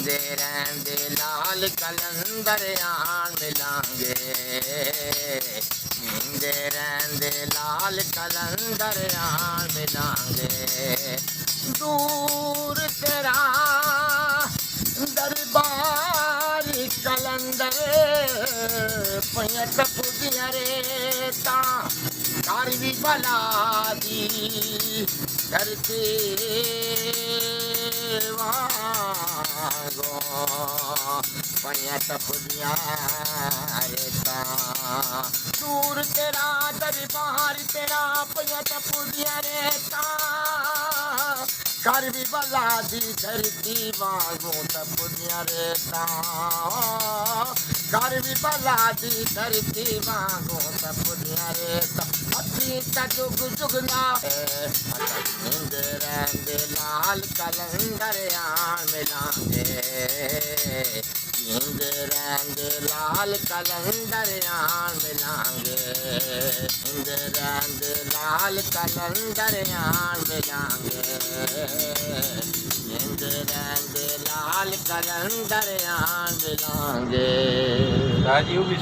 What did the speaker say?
जींदे रहंदे लाल कलंदर आन मिलांगे जींदे रहंदे लाल कलंदर आन मिलांगे दूर तेरा दरबार कलंदर पयत पुदिया रे ता कारवी बला दी धरती वागो पयत पुदिया रे ता दूर तेरा दरबार तेरा पयत पुदिया रे ता कारवी बला दी धरती वागो तपुदिया रे ता कारवी बला दी धरती वागो तपुदिया रे ता अभी तक जुग जुग ना है जींदे रहंदे लाल कलंदर आन मिलांगे जींदे रहंदे लाल कलंदर आन मिलांगे जींदे रहंदे लाल कलंदर आन मिलांगे जींदे रहंदे लाल कलंदर आन मिलांगे। राजी वो भी